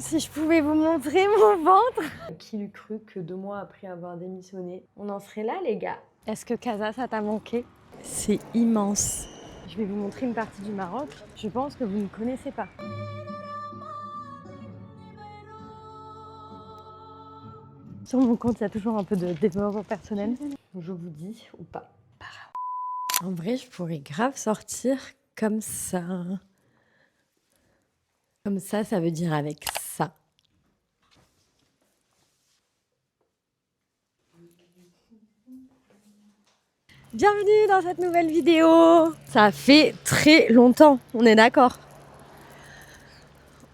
Si je pouvais vous montrer mon ventre. Qui l'eût cru que 2 mois après avoir démissionné, on en serait là, les gars? Est-ce que Casa, ça t'a manqué? C'est immense. Je vais vous montrer une partie du Maroc. Je pense que vous ne connaissez pas. Sur mon compte, il y a toujours un peu de développement personnel. Je vous dis ou pas. En vrai, je pourrais grave sortir comme ça. Comme ça veut dire avec ça. Bienvenue dans cette nouvelle vidéo. Ça fait très longtemps, on est d'accord?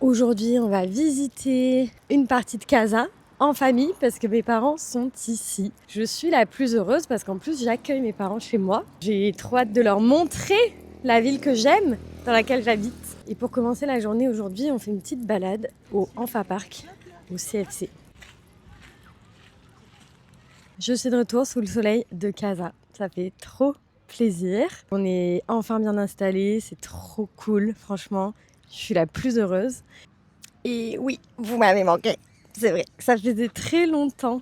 Aujourd'hui, on va visiter une partie de Casa en famille parce que mes parents sont ici. Je suis la plus heureuse parce qu'en plus, j'accueille mes parents chez moi. J'ai trop hâte de leur montrer la ville que j'aime, dans laquelle j'habite. Et pour commencer la journée aujourd'hui, on fait une petite balade au Enfa Park, au CFC. Je suis de retour sous le soleil de Casa. Ça fait trop plaisir. On est enfin bien installés, c'est trop cool, franchement. Je suis la plus heureuse. Et oui, vous m'avez manqué. C'est vrai, ça faisait très longtemps.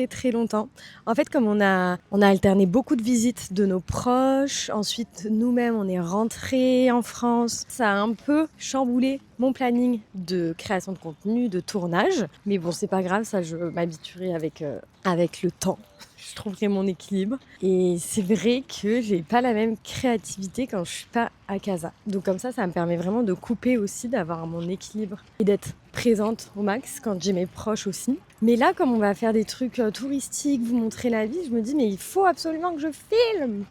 Très longtemps. En fait, comme on a alterné beaucoup de visites de nos proches, ensuite nous-mêmes on est rentrés en France, ça a un peu chamboulé mon planning de création de contenu, de tournage. Mais bon, c'est pas grave, ça je m'habituerai avec le temps. Je trouverai mon équilibre. Et c'est vrai que j'ai pas la même créativité quand je suis pas à Casa. Donc comme ça me permet vraiment de couper aussi, d'avoir mon équilibre et d'être présente au max quand j'ai mes proches aussi. Mais là, comme on va faire des trucs touristiques, vous montrer la vie, je me dis mais il faut absolument que je filme.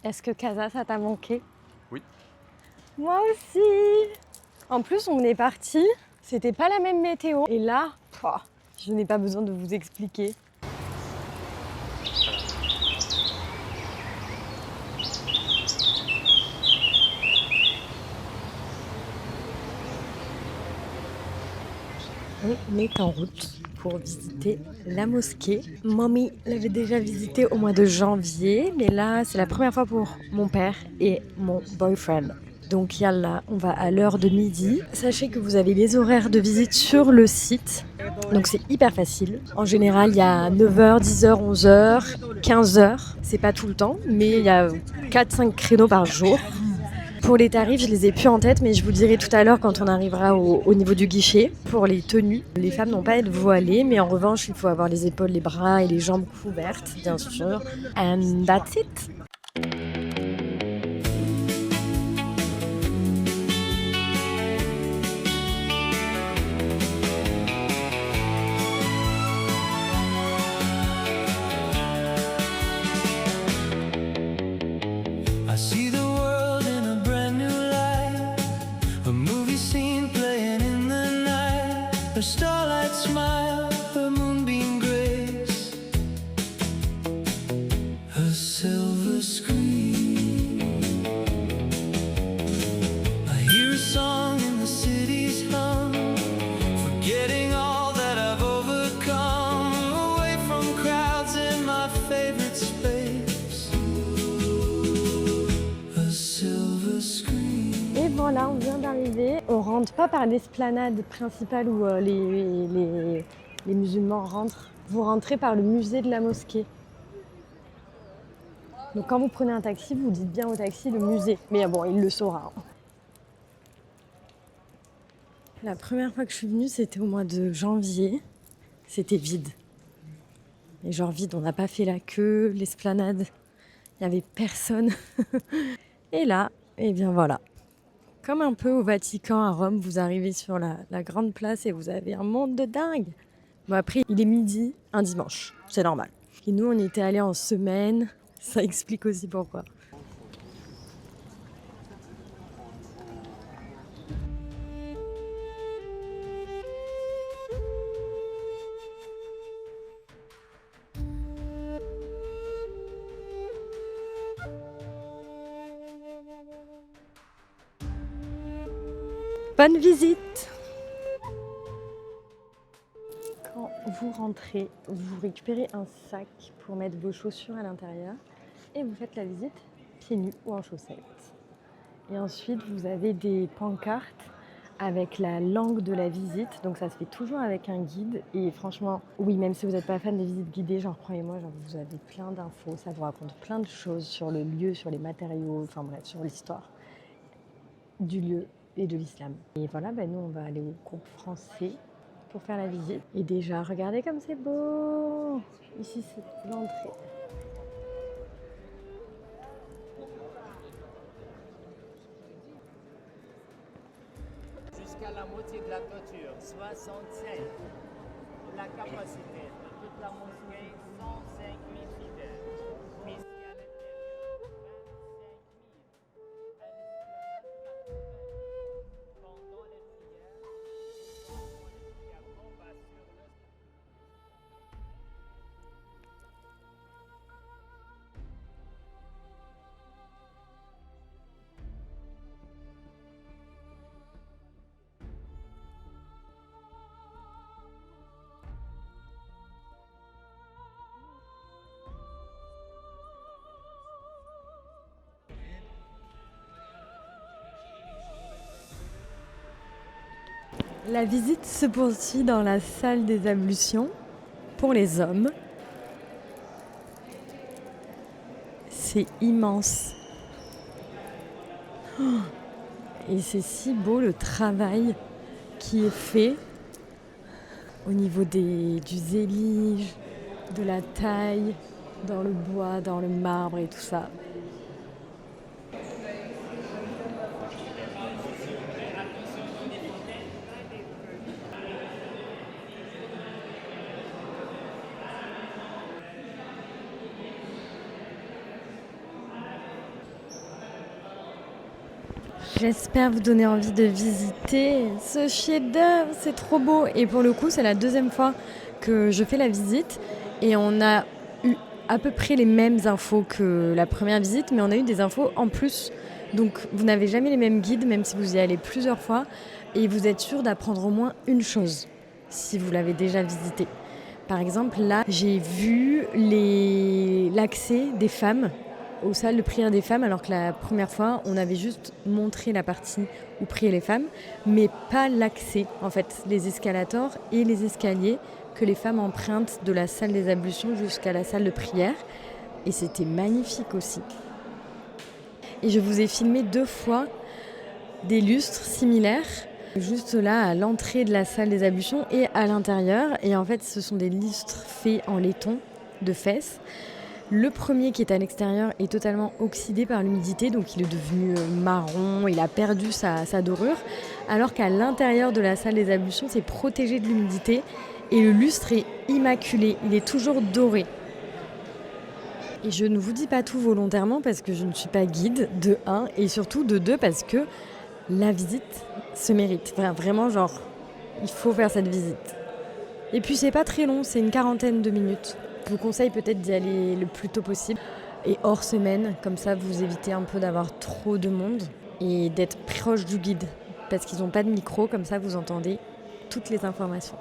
Est-ce que Casa, ça t'a manqué? Oui. Moi aussi. En plus, on est parti, c'était pas la même météo. Et là, je n'ai pas besoin de vous expliquer. On est en route pour visiter la mosquée. Mamie l'avait déjà visitée au mois de janvier, mais là, c'est la première fois pour mon père et mon boyfriend. Donc yallah, on va à l'heure de midi. Sachez que vous avez les horaires de visite sur le site. Donc c'est hyper facile. En général, il y a 9h, 10h, 11h, 15h. C'est pas tout le temps, mais il y a 4-5 créneaux par jour. Pour les tarifs, je les ai plus en tête, mais je vous le dirai tout à l'heure quand on arrivera au niveau du guichet. Pour les tenues, les femmes n'ont pas à être voilées, mais en revanche, il faut avoir les épaules, les bras et les jambes couvertes, bien sûr. And that's it. I see the world in a brand new light, a movie scene playing in the night, a starlight smile, a moonbeam grace, a silver screen. I hear a song in the city's hum, forgetting all that I've overcome, away from crowds in my favorite space. Et voilà, on vient d'arriver. On rentre pas par l'esplanade principale où les musulmans rentrent. Vous rentrez par le musée de la mosquée. Donc quand vous prenez un taxi, vous dites bien au taxi le musée. Mais bon, il le saura. La première fois que je suis venue, c'était au mois de janvier. C'était vide. Et genre vide, on n'a pas fait la queue, l'esplanade. Il n'y avait personne. Et là, eh bien voilà. Comme un peu au Vatican à Rome, vous arrivez sur la grande place et vous avez un monde de dingue. Bon après, il est midi, un dimanche, c'est normal. Et nous, on était allés en semaine, ça explique aussi pourquoi. Bonne visite! Quand vous rentrez, vous récupérez un sac pour mettre vos chaussures à l'intérieur et vous faites la visite pieds nus ou en chaussettes. Et ensuite, vous avez des pancartes avec la langue de la visite. Donc ça se fait toujours avec un guide. Et franchement, oui, même si vous n'êtes pas fan des visites guidées, genre croyez-moi, genre, vous avez plein d'infos. Ça vous raconte plein de choses sur le lieu, sur les matériaux, enfin bref, sur l'histoire du lieu et de l'islam. Et voilà, nous on va aller au groupe français pour faire la visite. Et déjà, regardez comme c'est beau! Ici, c'est l'entrée. Jusqu'à la moitié de la toiture, 65. La capacité de toute la mosquée, 105 000 fidèles. Mais ici à l'intérieur, 25 000. Pendant les prières, on va sur le... La visite se poursuit dans la salle des ablutions pour les hommes. C'est immense. Oh, et c'est si beau le travail qui est fait au niveau du zélige, de la taille, dans le bois, dans le marbre et tout ça. J'espère vous donner envie de visiter ce chef-d'œuvre, c'est trop beau. Et pour le coup, c'est la deuxième fois que je fais la visite et on a eu à peu près les mêmes infos que la première visite, mais on a eu des infos en plus. Donc vous n'avez jamais les mêmes guides, même si vous y allez plusieurs fois, et vous êtes sûr d'apprendre au moins une chose si vous l'avez déjà visité. Par exemple, là, j'ai vu l'accès des femmes aux salles de prière des femmes, alors que la première fois, on avait juste montré la partie où priaient les femmes, mais pas l'accès, en fait, les escalators et les escaliers que les femmes empruntent de la salle des ablutions jusqu'à la salle de prière. Et c'était magnifique aussi. Et je vous ai filmé 2 fois des lustres similaires, juste là à l'entrée de la salle des ablutions et à l'intérieur. Et en fait, ce sont des lustres faits en laiton de Fès. Le premier qui est à l'extérieur est totalement oxydé par l'humidité, donc il est devenu marron, il a perdu sa dorure, alors qu'à l'intérieur de la salle des ablutions, c'est protégé de l'humidité et le lustre est immaculé, il est toujours doré. Et je ne vous dis pas tout volontairement parce que je ne suis pas guide, de 1, et surtout de 2 parce que la visite se mérite. Enfin, vraiment, genre, il faut faire cette visite. Et puis c'est pas très long, c'est une 40aine de minutes. Je vous conseille peut-être d'y aller le plus tôt possible et hors semaine, comme ça vous évitez un peu d'avoir trop de monde et d'être proche du guide parce qu'ils n'ont pas de micro, comme ça vous entendez toutes les informations.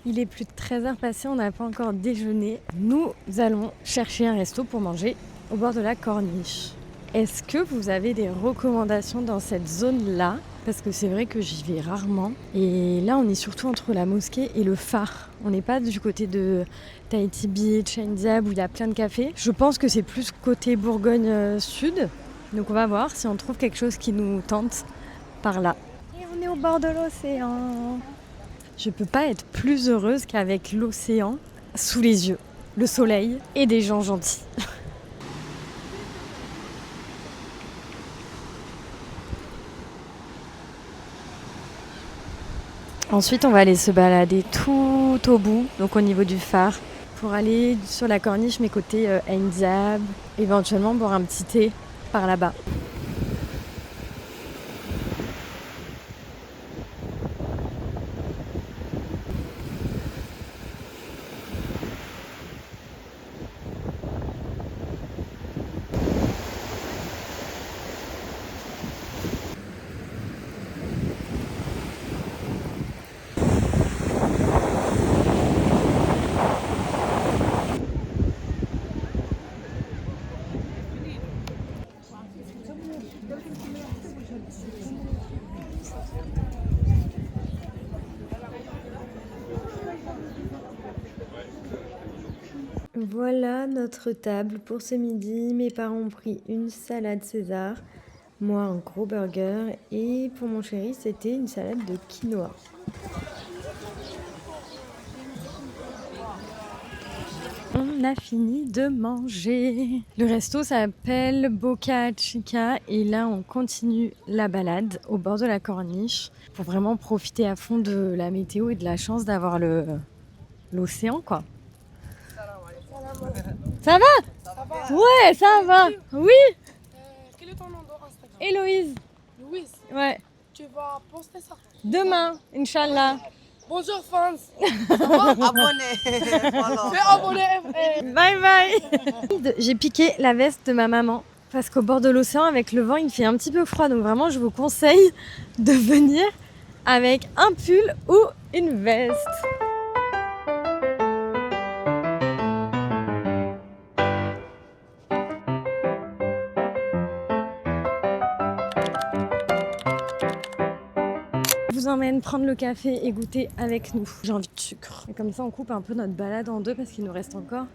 Il est plus de 13h passé, on n'a pas encore déjeuné. Nous allons chercher un resto pour manger au bord de la corniche. Est-ce que vous avez des recommandations dans cette zone-là ? Parce que c'est vrai que j'y vais rarement. Et là, on est surtout entre la mosquée et le phare. On n'est pas du côté de Tahiti Beach, Ain Diab, où il y a plein de cafés. Je pense que c'est plus côté Bourgogne Sud. Donc on va voir si on trouve quelque chose qui nous tente par là. Et on est au bord de l'océan. Je peux pas être plus heureuse qu'avec l'océan sous les yeux, le soleil et des gens gentils. Ensuite, on va aller se balader tout au bout, donc au niveau du phare, pour aller sur la corniche, mais côté Ain Diab, éventuellement boire un petit thé par là-bas. Voilà notre table pour ce midi. Mes parents ont pris une salade César, moi un gros burger et pour mon chéri c'était une salade de quinoa. On a fini de manger. Le resto s'appelle Boca Chica et là on continue la balade au bord de la corniche pour vraiment profiter à fond de la météo et de la chance d'avoir l'océan quoi. Ça va? Ouais, ça va. Oui. Quel est ton nom d'Instagram? Héloïse. Louise, Ouais. tu vas poster ça. Demain, Inch'Allah. Bonjour fans. Abonnez. Voilà. Fais abonner. Bye bye. J'ai piqué la veste de ma maman parce qu'au bord de l'océan, avec le vent, il fait un petit peu froid. Donc vraiment, je vous conseille de venir avec un pull ou une veste. Je vous emmène prendre le café et goûter avec nous. J'ai envie de sucre. Et comme ça, on coupe un peu notre balade en deux parce qu'il nous reste encore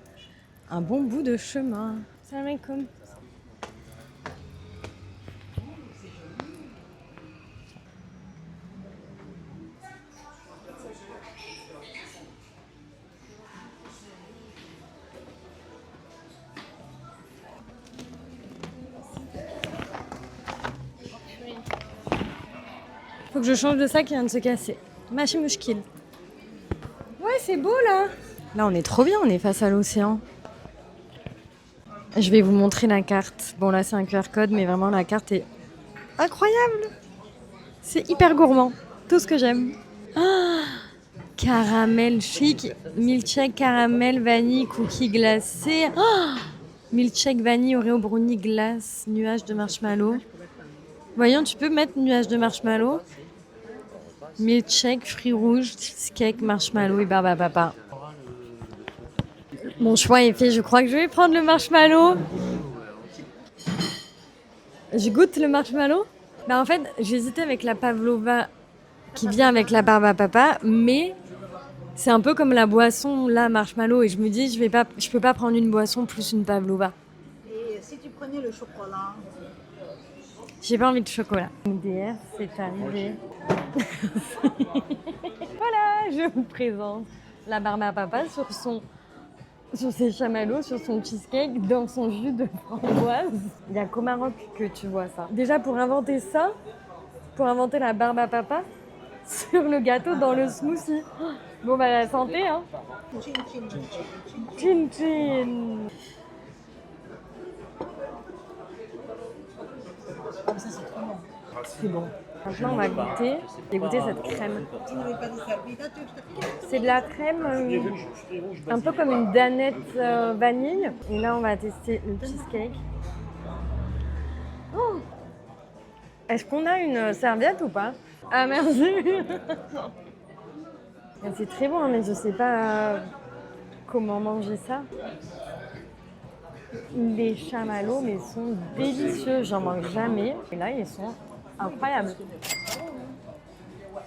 un bon bout de chemin. Salam alaikum. Faut que je change de sac qui vient de se casser. Machi mouchkil. Ouais, c'est beau là. Là, on est trop bien, on est face à l'océan. Je vais vous montrer la carte. Bon, là, c'est un QR code, mais vraiment, la carte est incroyable. C'est hyper gourmand. Tout ce que j'aime. Ah, caramel chic, milkshake, caramel, vanille, cookie glacé. Ah, milkshake, vanille, oreo, brownie, glace, nuage de marshmallow. Voyons, tu peux mettre nuage de marshmallow. Milkshake, fruits rouges, cheesecake, marshmallow et barbe à papa. Mon choix est fait, je crois que je vais prendre le marshmallow. Je goûte le marshmallow. En fait, j'hésitais avec la pavlova qui vient avec la barbe à papa, mais c'est un peu comme la boisson, là, marshmallow. Et je me dis, je peux pas prendre une boisson plus une pavlova. Et si tu prenais le chocolat? J'ai pas envie de chocolat. MDR, c'est arrivé. Voilà, je vous présente la barbe à papa sur ses chamallows, sur son cheesecake, dans son jus de framboise. Il n'y a qu'au Maroc que tu vois ça. Déjà pour inventer ça, pour inventer la barbe à papa, sur le gâteau dans le smoothie. Bon bah la santé hein. Chin chin. C'est bon. Maintenant, on va goûter. J'ai goûté cette crème. C'est de la crème un peu comme une danette vanille. Et là, on va tester le cheesecake. Oh, est-ce qu'on a une serviette ou pas? Ah, merci. C'est très bon, mais je sais pas comment manger ça. Les chamallows, mais sont délicieux. J'en mange jamais. Et là, ils sont incroyables.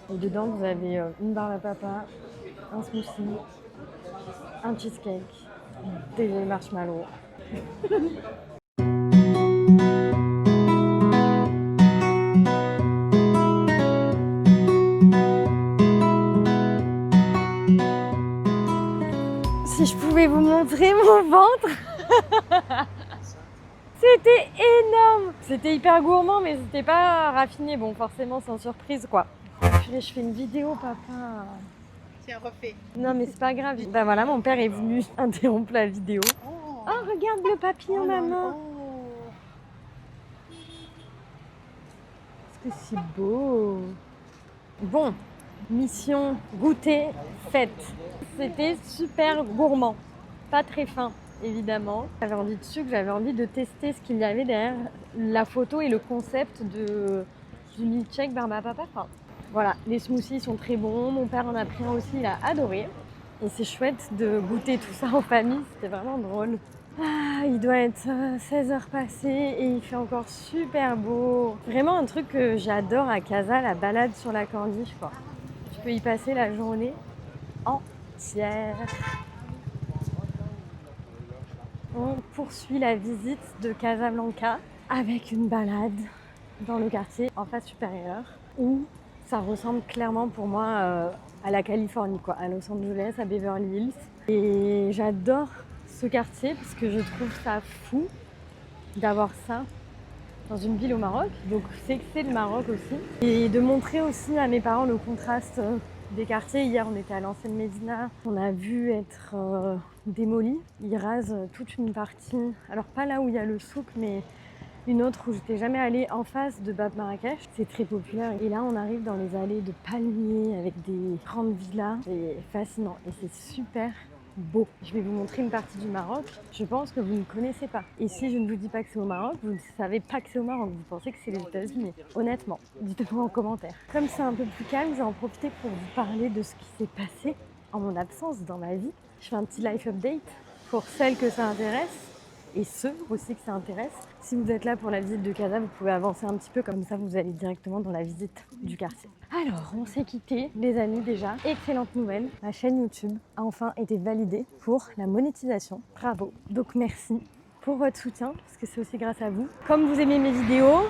Et dedans, vous avez une barbe à papa, un smoothie, un cheesecake, des marshmallows. Si je pouvais vous montrer mon ventre. C'était énorme. C'était hyper gourmand, mais c'était pas raffiné. Bon, forcément, sans surprise, quoi. Je fais une vidéo, papa. Tiens, refais. Non mais c'est pas grave. Bah voilà, mon père est venu interrompre la vidéo. Oh, Oh, regarde le papillon, maman. Est-ce que c'est beau? Bon, mission goûter faite. C'était super gourmand. Pas très fin, évidemment. J'avais envie de sucre, j'avais envie de tester ce qu'il y avait derrière la photo et le concept du milkshake Barba Papa. Enfin, voilà, les smoothies sont très bons. Mon père en a pris un aussi, il a adoré. Et c'est chouette de goûter tout ça en famille, c'était vraiment drôle. Ah, il doit être 16h passées et il fait encore super beau. Vraiment un truc que j'adore à Casa, la balade sur la corniche, quoi. Tu peux y passer la journée entière. On poursuit la visite de Casablanca avec une balade dans le quartier en face supérieure où ça ressemble clairement pour moi à la Californie, quoi, à Los Angeles, à Beverly Hills. Et j'adore ce quartier parce que je trouve ça fou d'avoir ça dans une ville au Maroc. Donc c'est que c'est le Maroc aussi. Et de montrer aussi à mes parents le contraste des quartiers. Hier on était à l'ancienne Médina, on a vu être démoli. Ils rasent toute une partie, alors pas là où il y a le souk, mais une autre où j'étais jamais allée en face de Bab Marrakech. C'est très populaire. Et là, on arrive dans les allées de palmiers avec des grandes villas. C'est fascinant et c'est super beau. Je vais vous montrer une partie du Maroc. Je pense que vous ne connaissez pas. Et si je ne vous dis pas que c'est au Maroc, vous ne savez pas que c'est au Maroc. Vous pensez que c'est les États-Unis. Honnêtement, dites-le-moi en commentaire. Comme c'est un peu plus calme, j'ai en profité pour vous parler de ce qui s'est passé en mon absence dans ma vie. Je fais un petit life update pour celles que ça intéresse. Et ceux aussi que ça intéresse. Si vous êtes là pour la visite de Casa, vous pouvez avancer un petit peu, comme ça vous allez directement dans la visite du quartier. Alors, on s'est quitté, les amis déjà. Excellente nouvelle, ma chaîne YouTube a enfin été validée pour la monétisation. Bravo. Donc merci pour votre soutien, parce que c'est aussi grâce à vous. Comme vous aimez mes vidéos,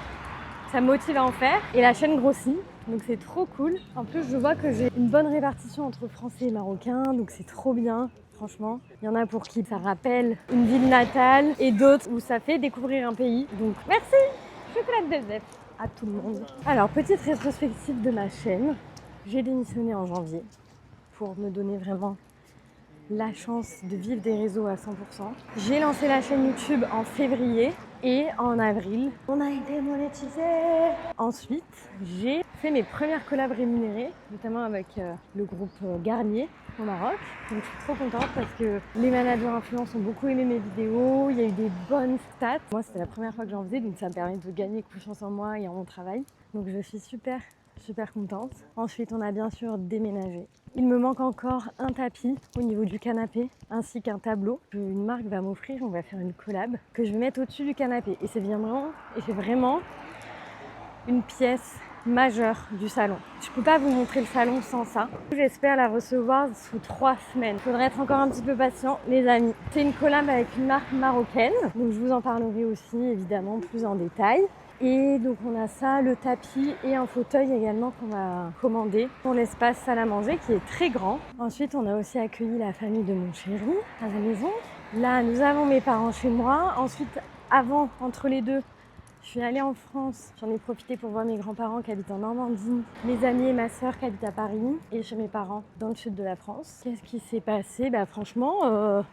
ça me motive à en faire et la chaîne grossit, donc c'est trop cool. En plus, je vois que j'ai une bonne répartition entre français et marocains, donc c'est trop bien. Franchement, il y en a pour qui ça rappelle une ville natale et d'autres où ça fait découvrir un pays. Donc merci, chocolat de Zef à tout le monde. Alors, petite rétrospective de ma chaîne. J'ai démissionné en janvier pour me donner vraiment la chance de vivre des réseaux à 100%. J'ai lancé la chaîne YouTube en février et en avril, on a été monétisé. Ensuite, j'ai fait mes premières collabs rémunérées, notamment avec le groupe Garnier au Maroc. Donc je suis trop contente parce que les managers influence ont beaucoup aimé mes vidéos, il y a eu des bonnes stats. Moi, c'était la première fois que j'en faisais, donc ça me permet de gagner confiance en moi et en mon travail. Donc je suis super contente. Ensuite, on a bien sûr déménagé. Il me manque encore un tapis au niveau du canapé, ainsi qu'un tableau qu'une marque va m'offrir. On va faire une collab que je vais mettre au-dessus du canapé. Et c'est vraiment une pièce majeure du salon. Je peux pas vous montrer le salon sans ça. J'espère la recevoir sous 3 semaines. Il faudrait être encore un petit peu patient, les amis. C'est une collab avec une marque marocaine, donc je vous en parlerai aussi évidemment plus en détail. Et donc on a ça, le tapis et un fauteuil également qu'on va commander pour l'espace salle à manger qui est très grand. Ensuite on a aussi accueilli la famille de mon chéri à la maison. Là nous avons mes parents chez moi. Ensuite entre les deux, je suis allée en France. J'en ai profité pour voir mes grands-parents qui habitent en Normandie, mes amis et ma sœur qui habitent à Paris et chez mes parents dans le sud de la France. Qu'est-ce qui s'est passé? Franchement,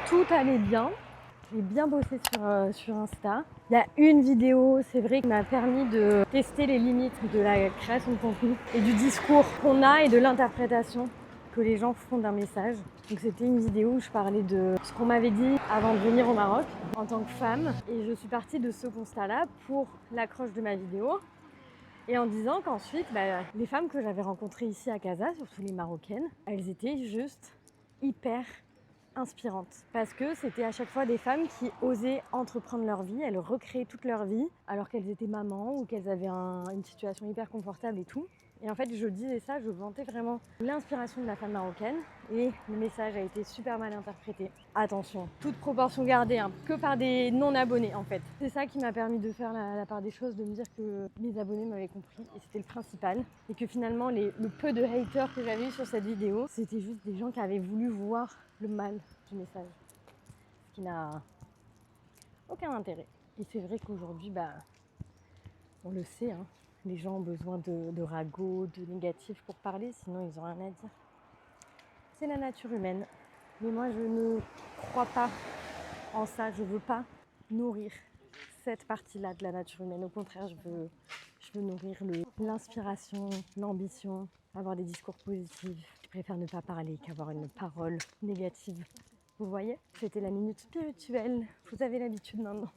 tout allait bien. J'ai bien bossé sur Insta. Il y a une vidéo, c'est vrai, qui m'a permis de tester les limites de la création de contenu et du discours qu'on a et de l'interprétation que les gens font d'un message. Donc c'était une vidéo où je parlais de ce qu'on m'avait dit avant de venir au Maroc en tant que femme. Et je suis partie de ce constat-là pour l'accroche de ma vidéo. Et en disant qu'ensuite, les femmes que j'avais rencontrées ici à Casa, surtout les Marocaines, elles étaient juste hyper inspirantes. Parce que c'était à chaque fois des femmes qui osaient entreprendre leur vie, elles recréaient toute leur vie alors qu'elles étaient mamans ou qu'elles avaient une situation hyper confortable et tout. Et en fait, je disais ça, je vantais vraiment l'inspiration de la femme marocaine et le message a été super mal interprété. Attention, toute proportion gardée, que par des non-abonnés en fait. C'est ça qui m'a permis de faire la part des choses, de me dire que mes abonnés m'avaient compris et c'était le principal. Et que finalement, le peu de haters que j'avais eu sur cette vidéo, c'était juste des gens qui avaient voulu voir le mal du message. Ce qui n'a aucun intérêt. Et c'est vrai qu'aujourd'hui, on le sait, Les gens ont besoin de ragots, de négatifs pour parler, sinon ils n'ont rien à dire. C'est la nature humaine. Mais moi, je ne crois pas en ça. Je ne veux pas nourrir cette partie-là de la nature humaine. Au contraire, je veux nourrir l'inspiration, l'ambition, avoir des discours positifs. Je préfère ne pas parler qu'avoir une parole négative. Vous voyez, c'était la minute spirituelle. Vous avez l'habitude maintenant.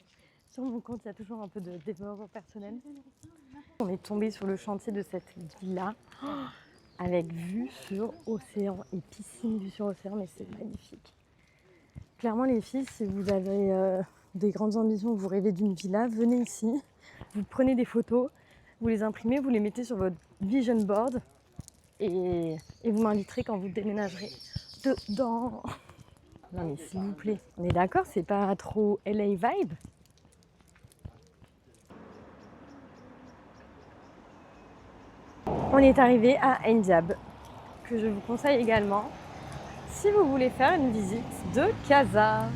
Sur mon compte, il y a toujours un peu de développement personnel. On est tombé sur le chantier de cette villa avec vue sur océan et piscine vue sur océan, mais c'est magnifique. Clairement, les filles, si vous avez des grandes ambitions, vous rêvez d'une villa, venez ici, vous prenez des photos, vous les imprimez, vous les mettez sur votre vision board et vous m'inviterez quand vous déménagerez dedans. Non mais s'il vous plaît, on est d'accord, c'est pas trop LA vibe? On est arrivé à Ndiab, que je vous conseille également si vous voulez faire une visite de Casa.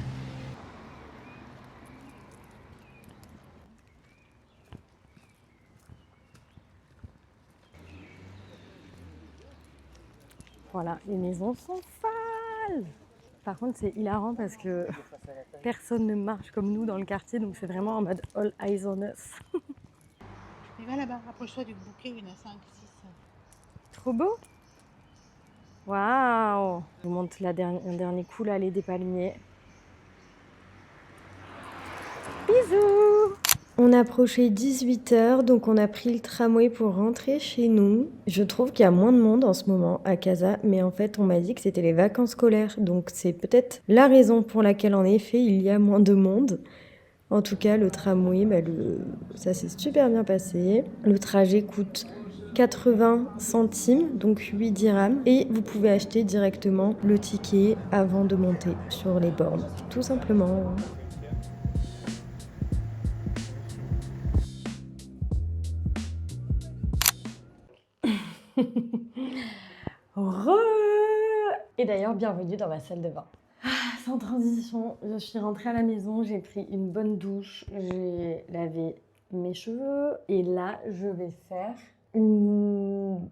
Voilà, les maisons sont folles. Par contre, c'est hilarant parce que personne ne marche comme nous dans le quartier, donc c'est vraiment en mode all eyes on us. Mais va là-bas, approche-toi du bouquet où il y en a 5, 6. Trop beau. Waouh. Je vous montre un dernier coup, l'allée des palmiers. Bisous. On approchait 18h, donc on a pris le tramway pour rentrer chez nous. Je trouve qu'il y a moins de monde en ce moment à Casa, mais en fait on m'a dit que c'était les vacances scolaires, donc c'est peut-être la raison pour laquelle en effet il y a moins de monde. En tout cas, le tramway, ça s'est super bien passé. Le trajet coûte 80 centimes, donc 8 dirhams. Et vous pouvez acheter directement le ticket avant de monter sur les bornes, tout simplement. Et d'ailleurs, bienvenue dans ma salle de bain. Sans transition, je suis rentrée à la maison, j'ai pris une bonne douche, j'ai lavé mes cheveux et là, je vais faire une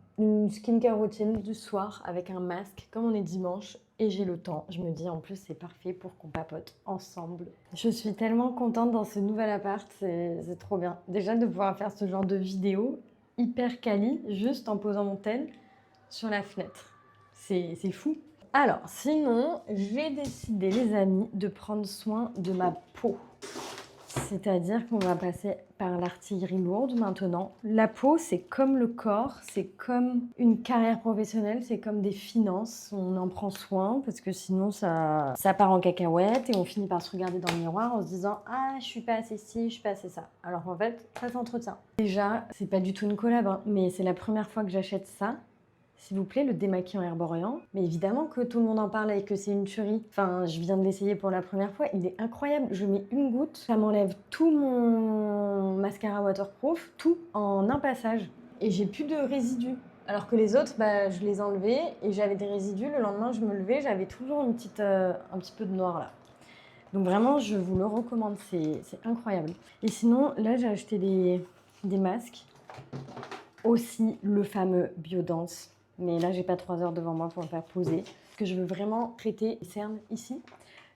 skincare routine du soir avec un masque comme on est dimanche et j'ai le temps. Je me dis en plus c'est parfait pour qu'on papote ensemble. Je suis tellement contente dans ce nouvel appart, c'est trop bien. Déjà de pouvoir faire ce genre de vidéo hyper quali juste en posant mon tel sur la fenêtre. C'est fou. Alors, sinon, j'ai décidé, les amis, de prendre soin de ma peau. C'est-à-dire qu'on va passer par l'artillerie lourde maintenant. La peau, c'est comme le corps, c'est comme une carrière professionnelle, c'est comme des finances. On en prend soin parce que sinon, ça part en cacahuète et on finit par se regarder dans le miroir en se disant « Ah, je suis pas assez ci, je suis pas assez ça ». Alors qu'en fait, ça s'entretient. Déjà, c'est pas du tout une collab, hein, mais c'est la première fois que j'achète ça. S'il vous plaît, le démaquillant Herborian. Mais évidemment que tout le monde en parle et que c'est une tuerie. Enfin, je viens de l'essayer pour la première fois. Il est incroyable. Je mets une goutte, ça m'enlève tout mon mascara waterproof, tout en un passage. Et j'ai plus de résidus. Alors que les autres, je les enlevais et j'avais des résidus. Le lendemain, je me levais, j'avais toujours un petit peu de noir là. Donc vraiment, je vous le recommande. C'est incroyable. Et sinon, là, j'ai acheté des masques. Aussi, le fameux Biodance. Mais là, j'ai pas 3 heures devant moi pour le faire poser. Parce que je veux vraiment traiter les cernes ici.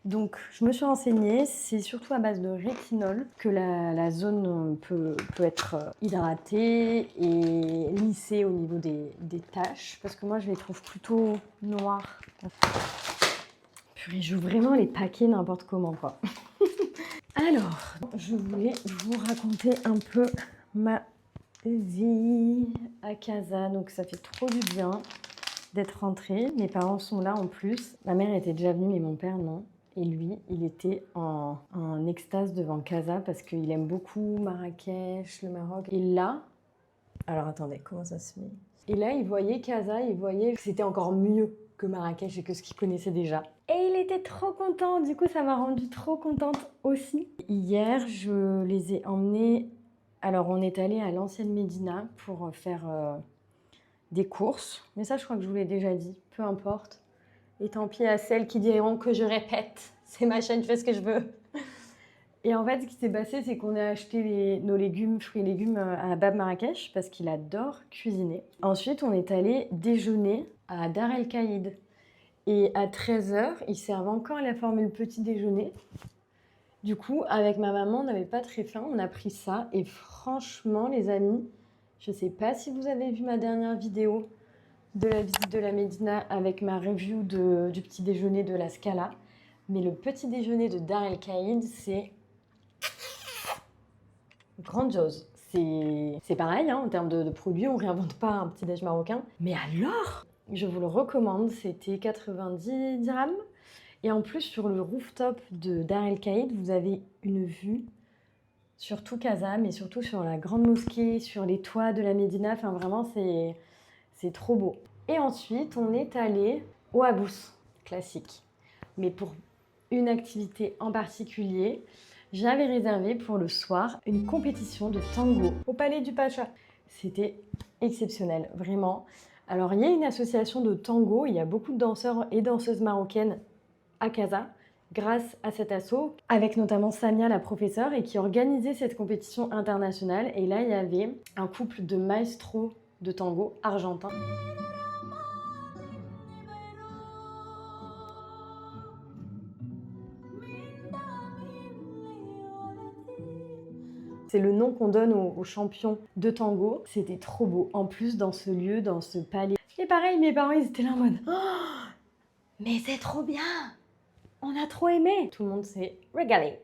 Donc, je me suis renseignée. C'est surtout à base de rétinol que la zone peut être hydratée et lissée au niveau des taches. Parce que moi, je les trouve plutôt noires. Purée, je veux vraiment les paquer n'importe comment, quoi. Alors, je voulais vous raconter un peu ma vie à Casa, donc ça fait trop du bien d'être rentrée. Mes parents sont là en plus. Ma mère était déjà venue, mais mon père non. Et lui, il était en extase devant Casa parce qu'il aime beaucoup Marrakech, le Maroc. Et là, alors attendez, comment ça se met? Et là, il voyait Casa, il voyait que c'était encore mieux que Marrakech et que ce qu'il connaissait déjà. Et il était trop content, du coup ça m'a rendue trop contente aussi. Hier, je les ai emmenés. Alors, on est allé à l'ancienne Médina pour faire des courses. Mais ça, je crois que je vous l'ai déjà dit. Peu importe. Et tant pis à celles qui diront que je répète. C'est ma chaîne, je fais ce que je veux. Et en fait, ce qui s'est passé, c'est qu'on a acheté nos légumes, fruits et légumes à Bab Marrakech parce qu'il adore cuisiner. Ensuite, on est allé déjeuner à Dar El Kaïd. Et à 13h, ils servent encore la formule petit déjeuner. Du coup, avec ma maman, on n'avait pas très faim, on a pris ça. Et franchement, les amis, je ne sais pas si vous avez vu ma dernière vidéo de la visite de la Médina avec ma review du petit déjeuner de la Scala. Mais le petit déjeuner de Dar El Kaïd, c'est grandiose. C'est pareil, hein, en termes de produits, on ne réinvente pas un petit déj marocain. Mais alors, je vous le recommande, c'était 90 dirhams. Et en plus, sur le rooftop de Dar El Kaïd, vous avez une vue sur tout Casa, mais surtout sur la grande mosquée, sur les toits de la Médina. Enfin, vraiment, c'est trop beau. Et ensuite, on est allé au Habous, classique. Mais pour une activité en particulier, j'avais réservé pour le soir une compétition de tango au Palais du Pacha. C'était exceptionnel, vraiment. Alors, il y a une association de tango, il y a beaucoup de danseurs et danseuses marocaines à Casa, grâce à cet assaut, avec notamment Samia, la professeure, et qui organisait cette compétition internationale. Et là, il y avait un couple de maestros de tango argentins. C'est le nom qu'on donne aux champions de tango. C'était trop beau. En plus, dans ce lieu, dans ce palais. Et pareil, mes parents, ils étaient là en mode oh, mais c'est trop bien! On a trop aimé! Tout le monde s'est régalé.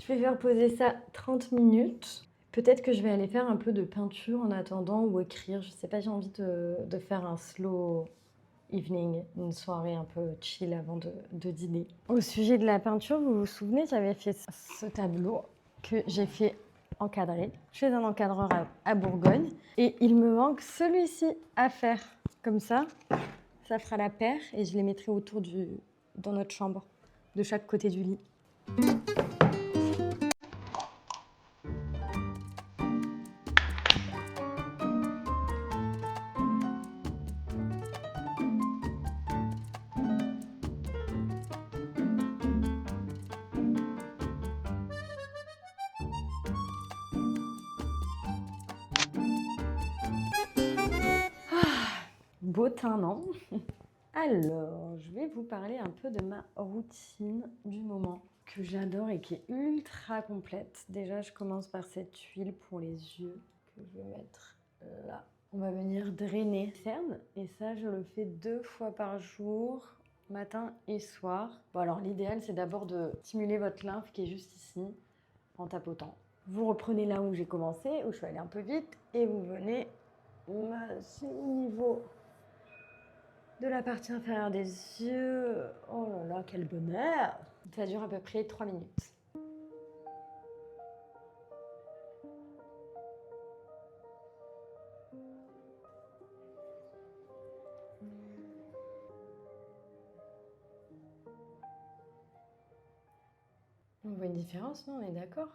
Je vais faire poser ça 30 minutes. Peut-être que je vais aller faire un peu de peinture en attendant ou écrire. Je sais pas, j'ai envie de faire un slow evening, une soirée un peu chill avant de dîner. Au sujet de la peinture, vous vous souvenez, j'avais fait ce tableau que j'ai fait encadrer chez un encadreur à Bourgogne. Et il me manque celui-ci à faire. Comme ça fera la paire et je les mettrai autour dans notre chambre, de chaque côté du lit. Beau teint, non? Alors, je vais vous parler un peu de ma routine du moment que j'adore et qui est ultra complète. Déjà, je commence par cette huile pour les yeux que je vais mettre là. On va venir drainer les cernes et ça, je le fais 2 fois par jour, matin et soir. Bon, alors l'idéal, c'est d'abord de stimuler votre lymphe qui est juste ici en tapotant. Vous reprenez là où j'ai commencé, où je suis allée un peu vite et vous venez masser au niveau de la partie inférieure des yeux. Oh là là, quel bonheur! Ça dure à peu près 3 minutes. On voit une différence, non? On est d'accord?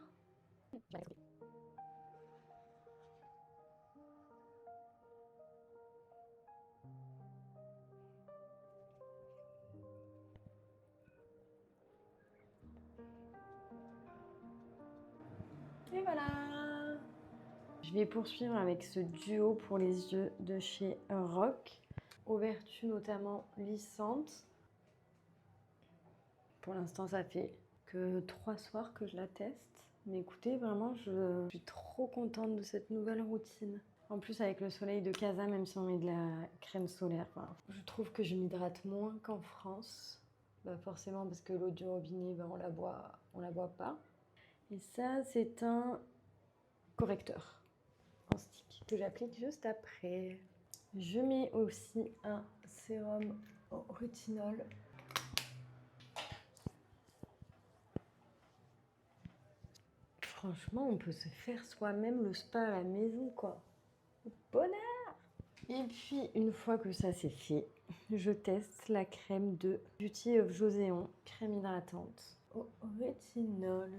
Et voilà! Je vais poursuivre avec ce duo pour les yeux de chez Rock, aux vertus notamment lissantes. Pour l'instant, ça fait que 3 soirs que je la teste. Mais écoutez, vraiment, je suis trop contente de cette nouvelle routine. En plus, avec le soleil de Casa, même si on met de la crème solaire, enfin, je trouve que je m'hydrate moins qu'en France. Bah forcément, parce que l'eau du robinet, bah, on la boit pas. Et ça, c'est un correcteur en stick que j'applique juste après. Je mets aussi un sérum au rétinol. Franchement, on peut se faire soi-même le spa à la maison, quoi. Bonheur! Et puis, une fois que ça c'est fait, je teste la crème de Beauty of Joséon, crème hydratante au rétinol.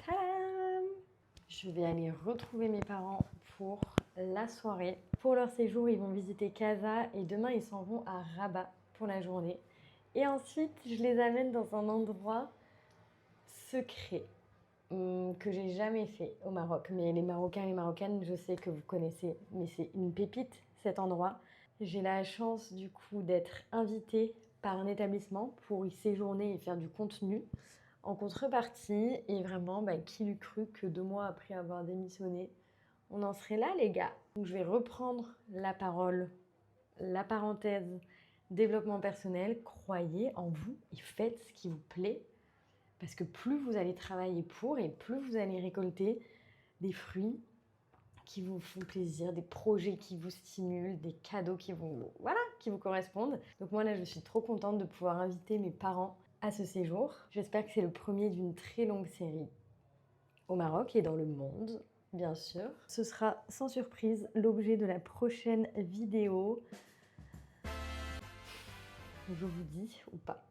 Tadam! Je vais aller retrouver mes parents pour la soirée. Pour leur séjour, ils vont visiter Casa et demain, ils s'en vont à Rabat pour la journée. Et ensuite, je les amène dans un endroit secret que j'ai jamais fait au Maroc. Mais les Marocains et les Marocaines, je sais que vous connaissez, mais c'est une pépite cet endroit. J'ai la chance du coup d'être invitée par un établissement pour y séjourner et faire du contenu en contrepartie. Et vraiment, qui l'eût cru que 2 mois après avoir démissionné, on en serait là les gars. Donc je vais reprendre la parole, la parenthèse développement personnel. Croyez en vous et faites ce qui vous plaît. Parce que plus vous allez travailler pour et plus vous allez récolter des fruits qui vous font plaisir, des projets qui vous stimulent, des cadeaux qui vous correspondent. Donc moi là, je suis trop contente de pouvoir inviter mes parents à ce séjour. J'espère que c'est le premier d'une très longue série au Maroc et dans le monde, bien sûr. Ce sera sans surprise l'objet de la prochaine vidéo. Je vous dis ou pas.